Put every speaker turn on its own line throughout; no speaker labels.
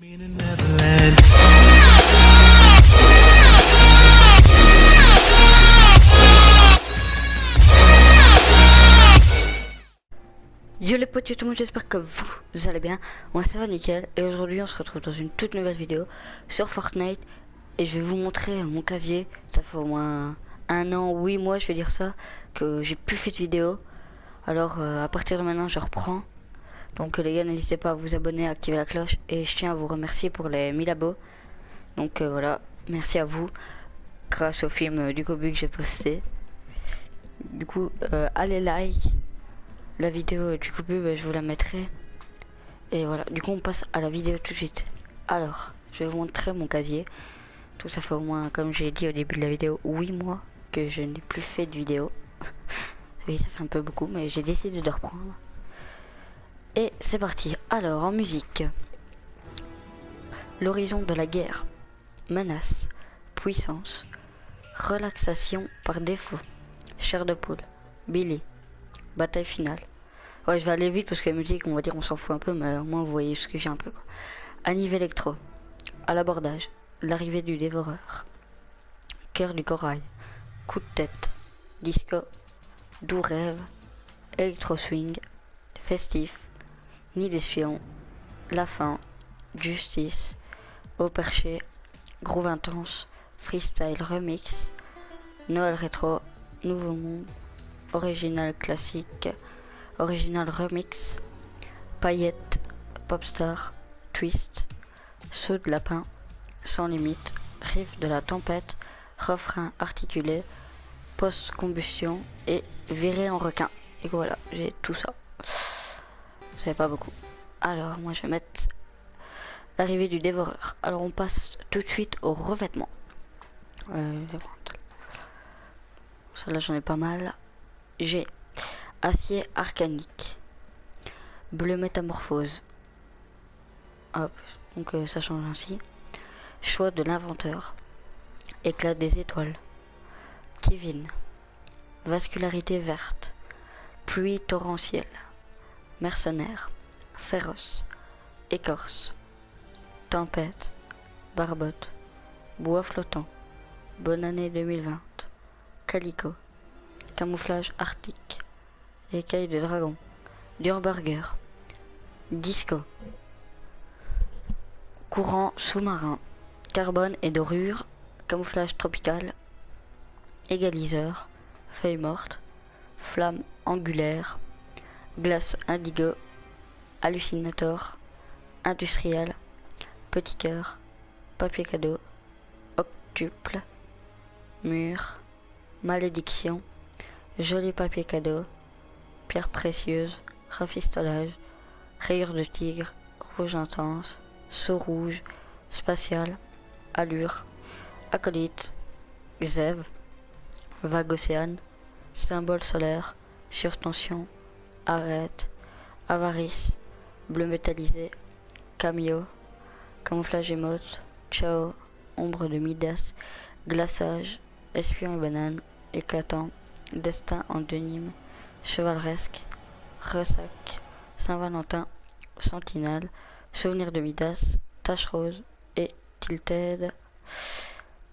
Yo les potes, yo tout le monde, j'espère que vous allez bien. Moi ça va nickel et aujourd'hui on se retrouve dans une toute nouvelle vidéo sur Fortnite et je vais vous montrer mon casier. Ça fait au moins un an, 8 mois je vais dire ça, que j'ai plus fait de vidéo. Alors à partir de maintenant je reprends. Donc les gars, n'hésitez pas à vous abonner, à activer la cloche et je tiens à vous remercier pour les 1000 abos. Donc voilà, merci à vous grâce au film du Kobu que j'ai posté. Du coup allez like la vidéo du coup je vous la mettrai. Et voilà, du coup on passe à la vidéo tout de suite. Alors, je vais vous montrer mon casier. Tout ça fait au moins, comme j'ai dit au début de la vidéo, 8 mois que je n'ai plus fait de vidéo. Oui, ça fait un peu beaucoup, mais j'ai décidé de reprendre. Et c'est parti. Alors, en musique. L'horizon de la guerre. Menace. Puissance. Relaxation par défaut. Chair de poule. Billy. Bataille finale. Ouais, je vais aller vite parce que la musique, on va dire, on s'en fout un peu, mais au moins vous voyez ce que j'ai un peu, quoi. Aniv électro. À l'abordage. L'arrivée du dévoreur. Cœur du corail. Coup de tête. Disco. Doux rêve. Électro swing. Festif. Nid d'espion. La fin. Justice. Au perché. Groove intense. Freestyle remix. Noël rétro. Nouveau monde. Original classique. Original remix. Paillettes. Popstar. Twist. Saut de lapin. Sans limite. Riff de la tempête. Refrain articulé. Post-combustion. Et viré en requin. Et voilà, j'ai tout ça. J'avais pas beaucoup. Alors, moi je vais mettre l'arrivée du dévoreur. Alors, on passe tout de suite au revêtement. Celle-là, j'en ai pas mal. J'ai acier arcanique. Bleu métamorphose. Hop, donc ça change ainsi. Choix de l'inventeur. Éclat des étoiles. Kevin. Vascularité verte. Pluie torrentielle. Mercenaire. Féroce. Écorce. Tempête. Barbotte. Bois flottant. Bonne année 2020. Calico. Camouflage arctique. Écaille de dragon. Durburger. Disco. Courant sous-marin. Carbone et dorure. Camouflage tropical. Égaliseur. Feuille morte. Flamme angulaire. Glace indigo. Hallucinator. Industriel. Petit cœur. Papier cadeau. Octuple. Mur. Malédiction. Joli papier cadeau. Pierre précieuse. Rafistolage. Rayure de tigre. Rouge intense. Saut rouge. Spatial. Allure. Acolyte. Xève. Vague océane. Symbole solaire. Surtension. Arrête. Avarice. Bleu métallisé. Cameo. Camouflage émote. Ciao. Ombre de Midas. Glaçage. Espion et banane. Éclatant. Destin en denim. Chevaleresque. Ressac. Saint-Valentin. Sentinelle. Souvenir de Midas. Tache rose. Et Tilted.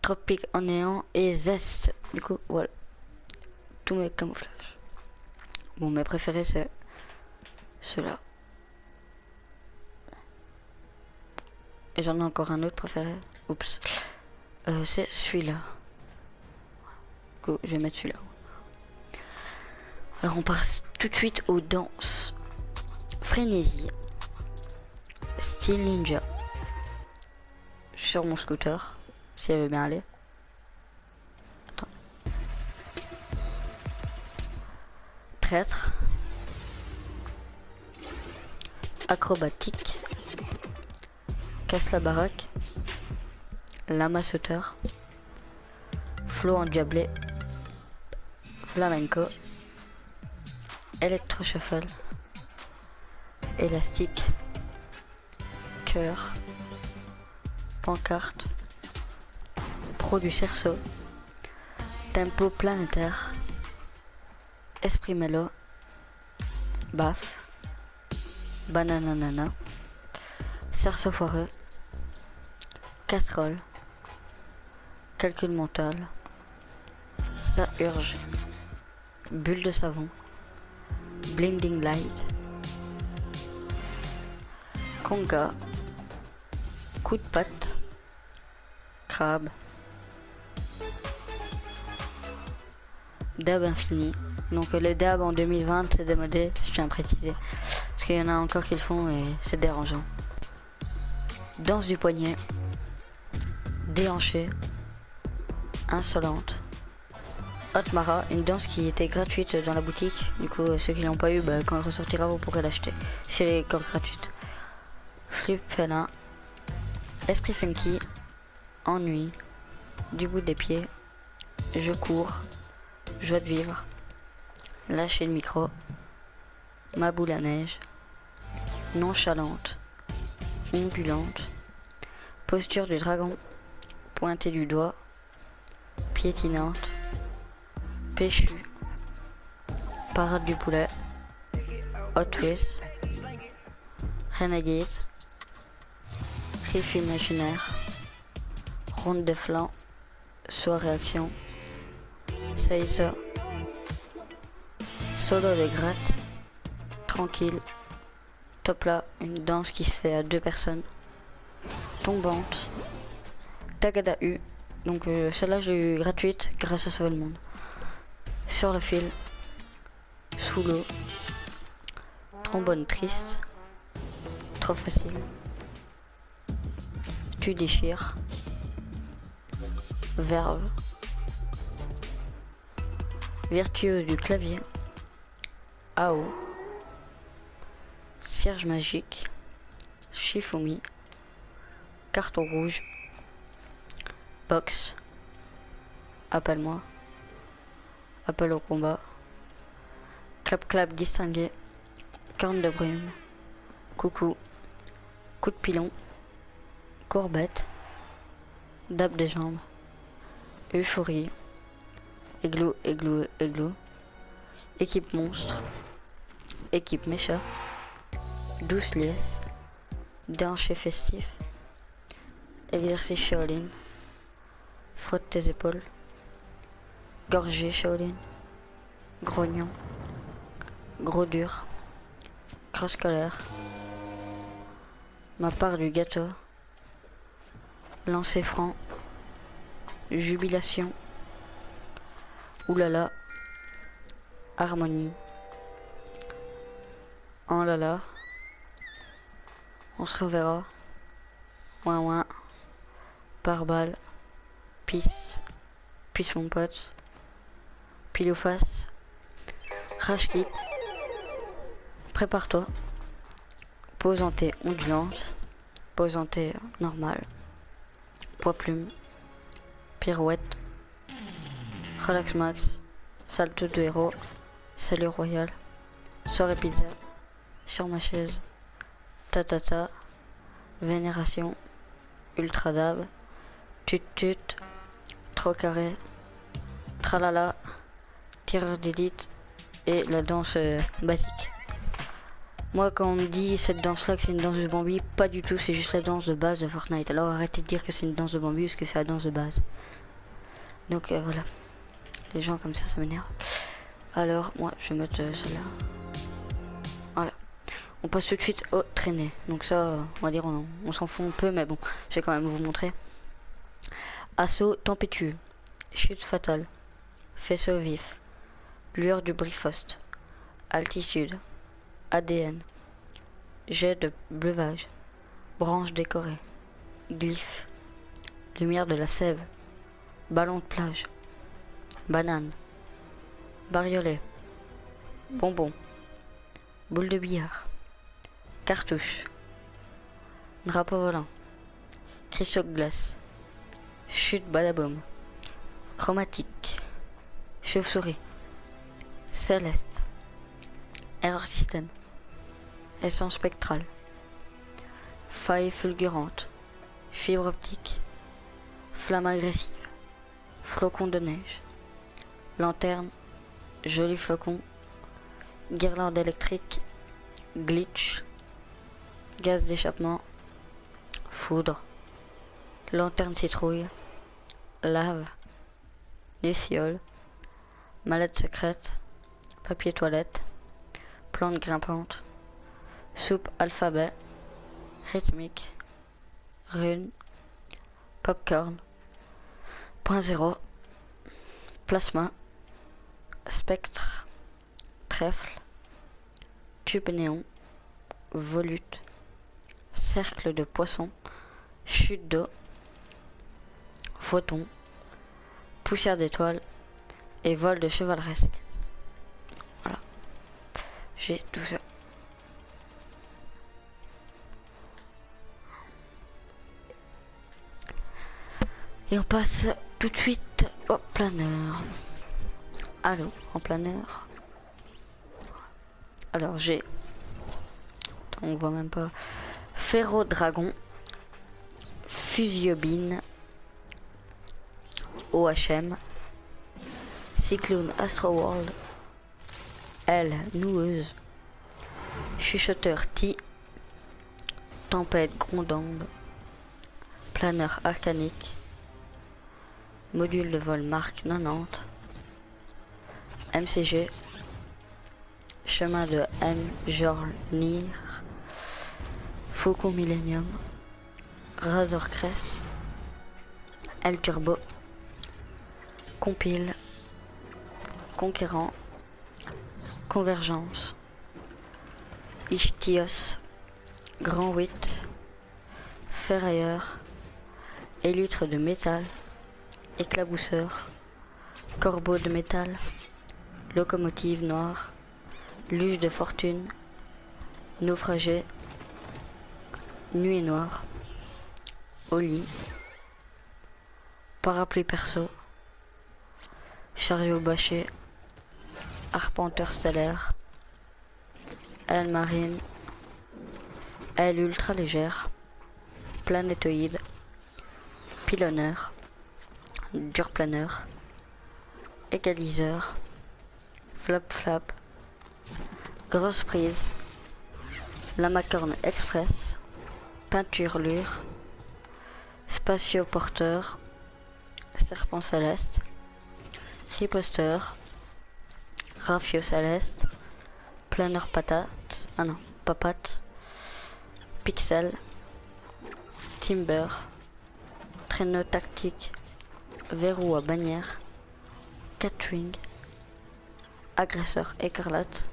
Tropique en néant. Et Zeste. Du coup, voilà. Tous mes camouflages. Bon, mes préférés, c'est ceux-là. Et j'en ai encore un autre préféré. Oups. C'est celui-là. Je vais mettre celui-là. Alors on passe tout de suite aux danses. Frénésie. Style ninja. Sur mon scooter. Si elle veut bien aller. Attends. Traître. Acrobatique. Casse la baraque. Lama sauteur. Flow endiablé. Flamenco. Électro-shuffle. Élastique. Cœur. Pancarte. Pro du cerceau. Tempo planétaire. Esprit mélo. Baf. Banananana. Cerceau foireux. casserole, calcul mental, ça urge, bulle de savon, blinding light, conga, coup de patte, crabe, dab infini. Donc les dabs en 2020 c'est démodé, je tiens à préciser, parce qu'il y en a encore qui le font et c'est dérangeant. Danse du poignet, déhanché, insolente, Hot Mara, une danse qui était gratuite dans la boutique. Du coup, ceux qui l'ont pas eu, bah, quand elle ressortira, vous pourrez l'acheter. Si elle est encore gratuite. Flip félin, esprit funky, ennui, du bout des pieds, je cours, joie de vivre, lâcher le micro, ma boule à neige, nonchalante, ondulante, posture du dragon, pointé du doigt, piétinante, péchu, parade du poulet, hot twist, renegade, riff imaginaire, ronde de flanc, soirée action, c'est ça, solo de gratte, tranquille, top là, une danse qui se fait à 2 personnes, tombante, tagada U, donc celle-là j'ai eu gratuite grâce à Sauver le Monde. Sur le fil, sous l'eau, trombone triste, trop facile, tu déchires, verve, virtuose du clavier, AO, cierge magique, Shifumi, carton rouge, box, appelle-moi, appel au combat, clap clap distingué, corne de brume, coucou, coup de pilon, courbette, dab des jambes, euphorie, églou, églou, églou, équipe monstre, équipe mécha, douce liesse, déhanché festif, exercice Shaolin, frotte tes épaules, gorgée Shaolin, grognon, gros dur, grosse colère, ma part du gâteau, lancer franc, jubilation, oulala, harmonie, oh là là, on se reverra, ouin ouin, par balle, pisse, pisse mon pote, pile ou face, rage kit, prépare-toi, pose en T ondulante, pose en T normale, poids plume, pirouette, relax max, salto de héros, salut royal, soirée pizza, sur ma chaise, tatata, vénération, ultra dab, tut tut, trop carré, tralala, tireur d'élite et la danse basique. Moi quand on me dit cette danse là que c'est une danse de Bambi, pas du tout, c'est juste la danse de base de Fortnite. Alors arrêtez de dire que c'est une danse de Bambi parce que c'est la danse de base. Donc voilà, les gens comme ça m'énerve. Alors moi je vais mettre celle-là. Voilà. On passe tout de suite au traîner. Donc ça on va dire on s'en fout un peu mais bon, je vais quand même vous montrer. Assaut tempétueux, chute fatale, faisceau vif, lueur du Brifost, altitude, ADN, jet de breuvage, branche décorée, glyphe, lumière de la sève, ballon de plage, banane, bariolé, bonbon, boule de billard, cartouche, drapeau volant, cristaux de glace, chute badaboum, chromatique, chauve-souris, céleste, error système, essence spectrale, faille fulgurante, fibre optique, flamme agressive, flocon de neige, lanterne, joli flocon, guirlande électrique, glitch, gaz d'échappement, foudre, lanterne citrouille, lave, luciole, mallette secrète, papier toilette, plante grimpante, soupe alphabet, rythmique, rune, popcorn, point zéro, plasma, spectre, trèfle, tube néon, volute, cercle de poisson, chute d'eau, photon, poussière d'étoile et vol de chevaleresque. Voilà, j'ai tout ça. Et on passe tout de suite au planeur. Allô, en planeur. Alors j'ai... Attends, on voit même pas. Ferro-dragon. Fusiobine. OHM. Cyclone Astroworld. L. Noueuse. Chuchoteur T. Tempête grondante. Planeur arcanique. Module de vol marque 90. MCG. Chemin de Mjolnir. Faucon Millennium. Razor Crest. L Turbo. Compile. Conquérant. Convergence. Ichthyios. Grand 8. Ferrailleur. Élytre de métal. Éclabousseur. Corbeau de métal. Locomotive noire. Luge de fortune. Naufragé. Nuit noire. Au lit. Parapluie perso. Chariot bâché. Arpenteur stellaire. Aile marine. Aile ultra légère. Planétoïde. Pilonneur. Durplaneur. Égaliseur. Flap flap. Grosse prise. Lamacorne express. Peinturlure. Spatioporteur. Serpent céleste. Riposteur. Rafio céleste. Planeur patate. Ah non, papate. Pixel. Timber. Traîneau tactique. Verrou à bannière. Catwing. Agresseur écarlate.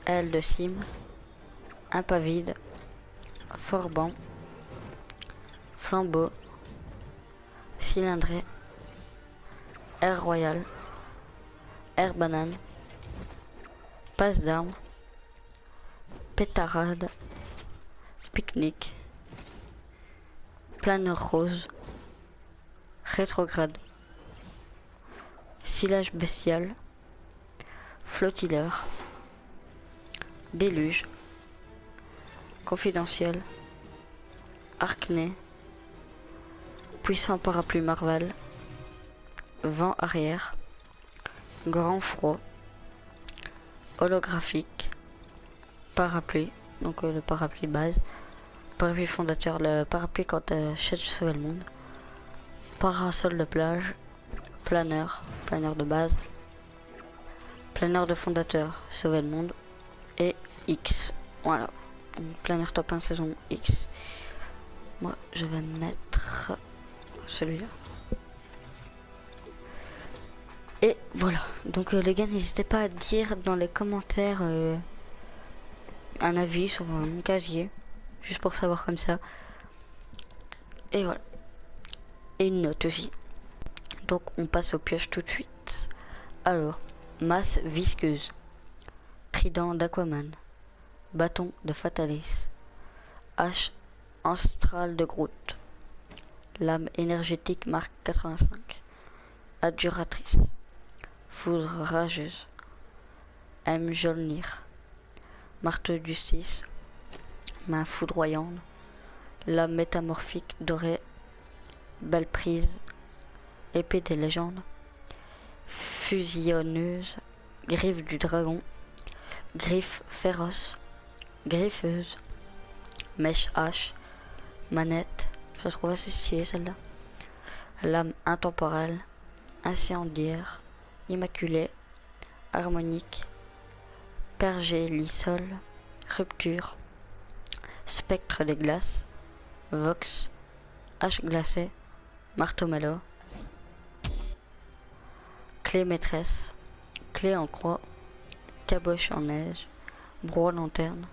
Aile de cime. Impavide. Forban. Flambeau. Cylindré. Air royal. Air banane. Passe d'armes. Pétarade. Pique-nique. Planeur rose. Rétrograde. Silage bestial. Flottilleur. Déluge. Confidentiel. Arcné. Puissant parapluie Marvel. Vent arrière. Grand froid. Holographique. Parapluie. Donc le parapluie base. Parapluie fondateur. Le parapluie quand Chet sauve le monde. Parasol de plage. Planeur. Planeur de base. Planeur de fondateur. Sauver le monde. Et X. Voilà. Planeur top 1 saison X. Moi je vais mettre celui-là. Et voilà. Donc les gars, n'hésitez pas à dire dans les commentaires un avis sur mon casier. Juste pour savoir comme ça. Et voilà. Et une note aussi. Donc on passe aux pioches tout de suite. Alors, masse visqueuse. Trident d'Aquaman. Bâton de Fatalis. Hache ancestrale de Groot. Lame énergétique marque 85. Adjuratrice. Foudre rageuse. Mjolnir. Marteau du 6. Main foudroyante. Lame métamorphique dorée. Belle prise. Épée des légendes. Fusionneuse. Griffe du dragon. Griffe féroce. Griffeuse. Mèche hache. Manette. Ça se trouve assez stylé celle-là. Lame intemporelle, incendiaire, immaculée, harmonique, pergélisol, rupture, spectre des glaces, vox, hache glacée, marteau-mello, clé maîtresse, clé en croix, caboche en neige, broie lanterne,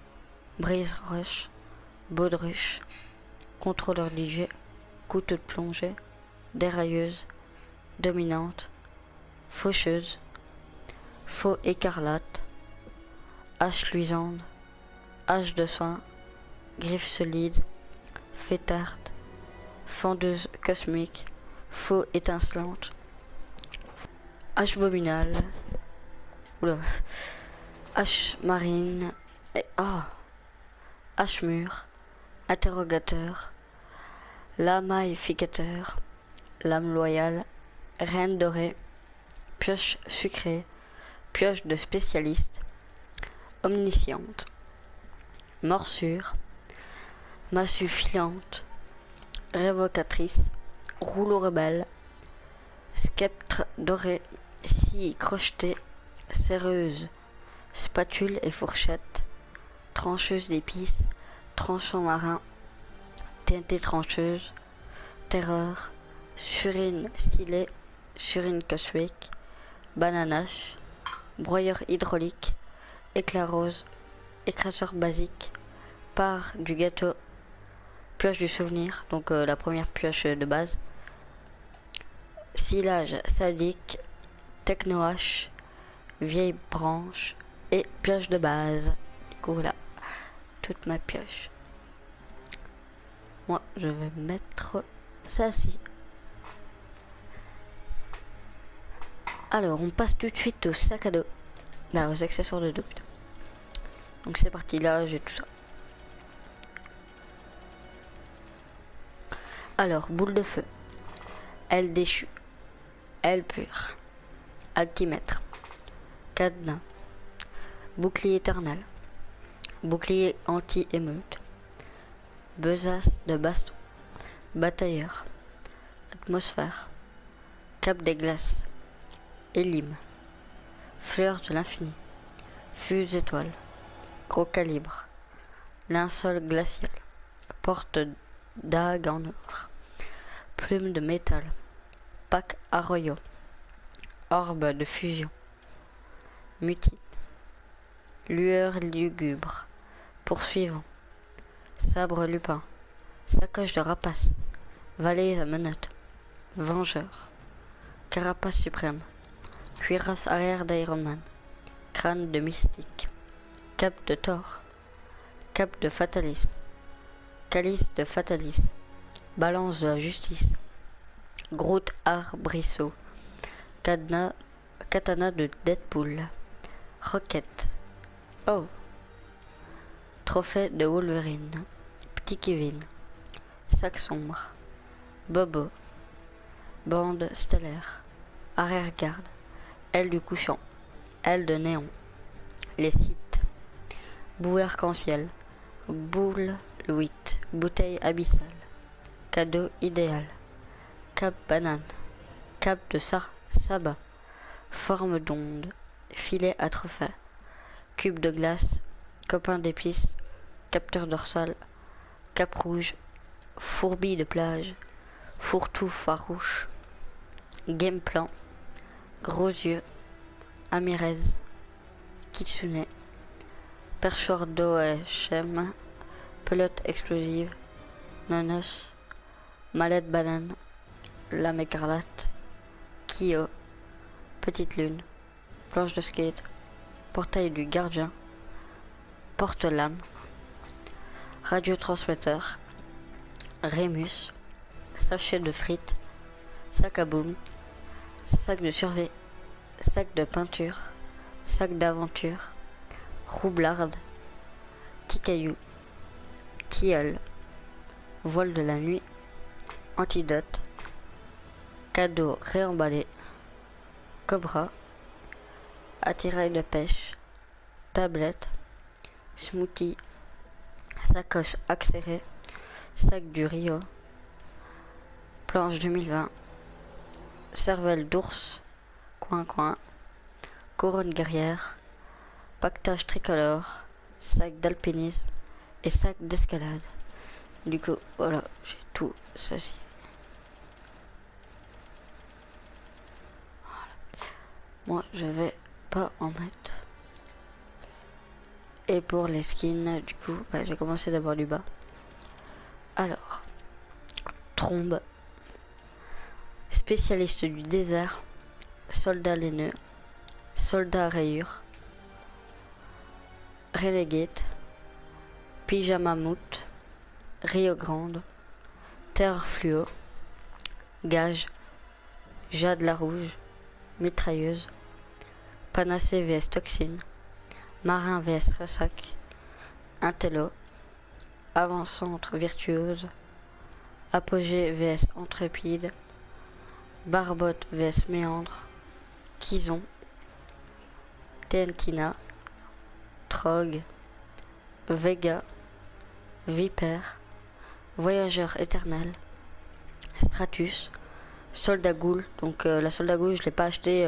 brise roche, baudruche, contrôleur DJ, couteau de plongée, dérailleuse, dominante, faucheuse, faux écarlate, hache luisante, hache de soin, griffe solide, fêtarde, fendeuse cosmique, faux étincelante, hache bominale, oula, hache marine, et hache mûre, interrogateur, lamificateur, lame loyale, reine dorée, pioche sucrée, pioche de spécialiste, omnisciente, morsure, massue filante, révocatrice, rouleau rebelle, sceptre doré, scie crochetée, serreuse, spatule et fourchette, trancheuse d'épices, tranchant marin, teintée trancheuse, terreur, surine stylet, surine cosmique, bananache, broyeur hydraulique, éclat rose, écraseur basique, part du gâteau, pioche du souvenir, donc la première pioche de base, silage sadique, techno-hache, vieille branche et pioche de base. Du coup voilà, toute ma pioche. Moi je vais mettre ça ci. Alors on passe tout de suite au sac à dos. Bah, aux accessoires de dos plutôt. Donc c'est parti, là j'ai tout ça. Alors, boule de feu, aile déchue, aile pure, altimètre, cadenas, bouclier éternel, bouclier anti-émeute, besace de baston, batailleur, atmosphère, cap des glaces, élime, fleur de l'infini, fuse étoile, gros calibre, linceul glacial, porte dague en or, plume de métal, pack arroyo, orbe de fusion, mutine, lueur lugubre, poursuivant, sabre lupin, sacoche de rapace, valise à menottes, vengeur, carapace suprême, cuirasse arrière d'Iron Man, crâne de mystique, cap de Thor, cap de Fatalis, calice de Fatalis, balance de la justice, Groot arbrisseau, katana de Deadpool, roquette, oh, trophée de Wolverine, petit Kevin, sac sombre, Bobo, bande stellaire, arrière-garde, aile du couchant, aile de néon, les sites, boue arc-en-ciel, boule Louis, bouteille abyssale, cadeau idéal, cap banane, cap de sabbat, forme d'onde, filet à trophée, cube de glace, copain d'épices, capteur dorsal, cap rouge, fourbi de plage, fourre-tout farouche, game plan, gros yeux, amirez, kitsune, perchoir d'OHM, pelote explosive, nonos, mallette banane, lame écarlate, Kyo, petite lune, planche de skate, portail du gardien, porte-lame, radiotransmetteur, Rémus, sachet de frites, sac à boum, sac de survie, sac de peinture, sac d'aventure, roublarde, ticaillou, tilleul, voile de la nuit, antidote, cadeau réemballé, cobra, attirail de pêche, tablette, smoothie, sacoche accélérée, sac du Rio, Planche 2020. Cervelle d'ours. Coin. Couronne guerrière. Pactage tricolore. Sac d'alpinisme. Et sac d'escalade. Du coup, voilà, j'ai tout ceci. Voilà. Moi, je vais pas en mettre. Et pour les skins, du coup, je vais commencer d'abord du bas. Alors, trombe, spécialiste du désert, soldat laineux, soldat à rayures, renegade, pyjama mout, Rio Grande, terre fluo, gage, jade la rouge, mitrailleuse, panacée vs toxine, marin vs ressac, intello, avant-centre virtuose, apogée vs intrépide, barbotte vs méandre, Kison, Tentina, Trog, Vega, Vipère, voyageur éternel, Stratus, soldat ghoul. Donc la soldat ghoul, je l'ai pas acheté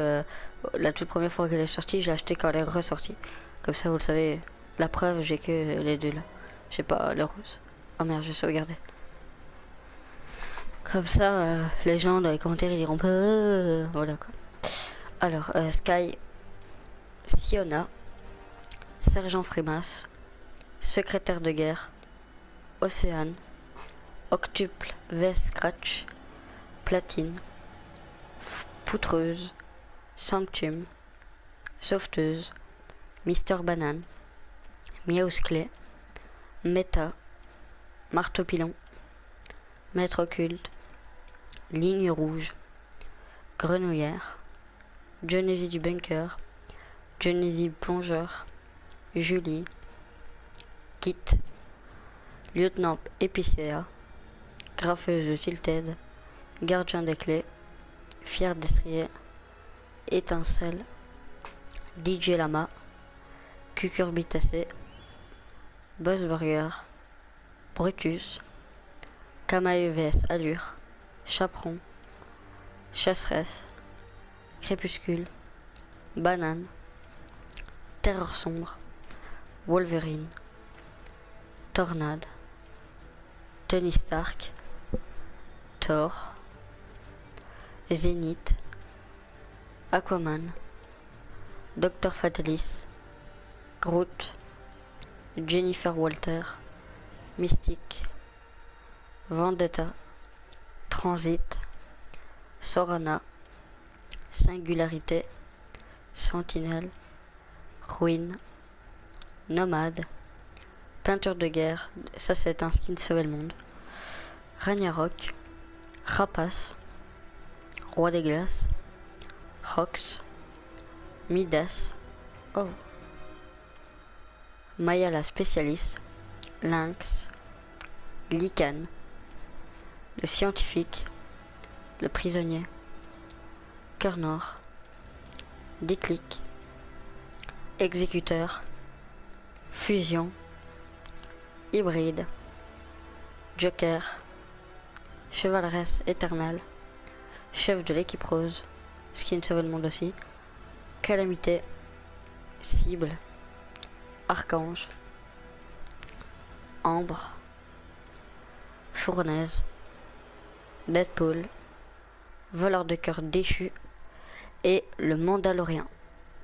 la toute première fois qu'elle est sortie, je l'ai acheté quand elle est ressortie. Comme ça, vous le savez, la preuve, j'ai que les deux là. J'ai pas le rose. Oh merde, je vais sauvegarder. Comme ça, les gens dans les commentaires ils diront pas. Voilà quoi. Alors, Sky, Siona, Sergent Frimas, secrétaire de guerre, Océane, Octuple, Vest Scratch, Platine, Poutreuse, Sanctum, Sauveteuse, Mister Banane, Miausclé, Méta, Marteau Pilon, Maître Occulte, Ligne Rouge, Grenouillère, Genesy du Bunker, Genesy Plongeur, Julie, Kit, Lieutenant Épicéa, Graffeuse Tilted, Gardien des Clés, Fier d'Estrier, Étincelle, DJ Lama, Cucurbitacé, Buzzburger, Brutus, Camaille vs Allure, Chaperon, Chasseresse, Crépuscule, Banane, Terreur Sombre, Wolverine, Tornade, Tony Stark, Thor, Zénith, Aquaman, Dr Fatalis, Groot, Jennifer Walter, Mystique, Vendetta, Transit, Sorana, Singularité, Sentinelle, Ruine, Nomade, Peinture de guerre, ça c'est un skin sauver le monde, Ragnarok, Rapace, Roi des glaces, Rox, Midas, oh, Maya la spécialiste, Lynx, Lycan, le scientifique, le prisonnier, Cœur Nord, Déclic, Exécuteur, Fusion, Hybride, Joker, Chevaleresse éternelle, Chef de l'équipe rose, skin sauve le monde aussi, Calamité, Cible, Archange, Ambre, Fournaise, Deadpool, Voleur de cœur déchu et le Mandalorien.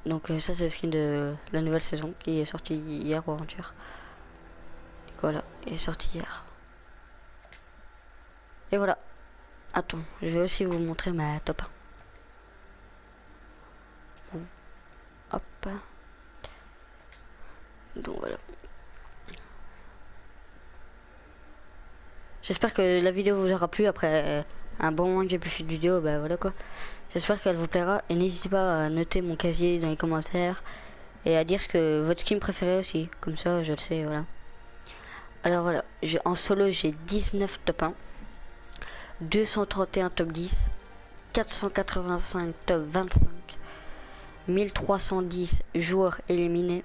Donc ça c'est le skin de la nouvelle saison qui est sorti hier ou avant-hier. Voilà, il est sorti hier. Et voilà. Attends, je vais aussi vous montrer ma top 1. Bon. Hop. Donc voilà. J'espère que la vidéo vous aura plu après un bon moment que j'ai pu faire de vidéo, bah voilà quoi. J'espère qu'elle vous plaira et n'hésitez pas à noter mon casier dans les commentaires et à dire ce que votre skin préféré aussi, comme ça je le sais, voilà. Alors voilà, en solo j'ai 19 top 1, 231 top 10, 485 top 25, 1310 joueurs éliminés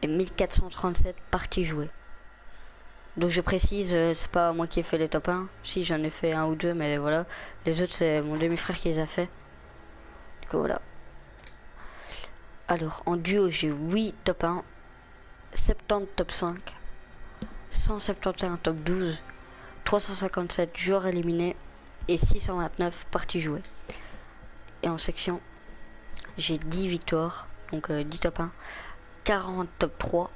et 1437 parties jouées. Donc je précise, c'est pas moi qui ai fait les top 1. Si, j'en ai fait un ou deux, mais voilà. Les autres, c'est mon demi-frère qui les a fait. Du coup, voilà. Alors, en duo, j'ai 8 top 1, 70 top 5, 171 top 12, 357 joueurs éliminés et 629 parties jouées. Et en section, j'ai 10 victoires, donc 10 top 1, 40 top 3,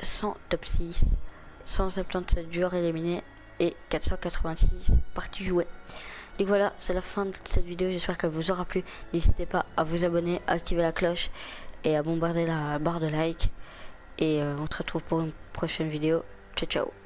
100 top 6, 177 joueurs éliminés et 486 parties jouées. Donc voilà, c'est la fin de cette vidéo, j'espère qu'elle vous aura plu. N'hésitez pas à vous abonner, à activer la cloche et à bombarder la barre de like. Et on se retrouve pour une prochaine vidéo. Ciao ciao.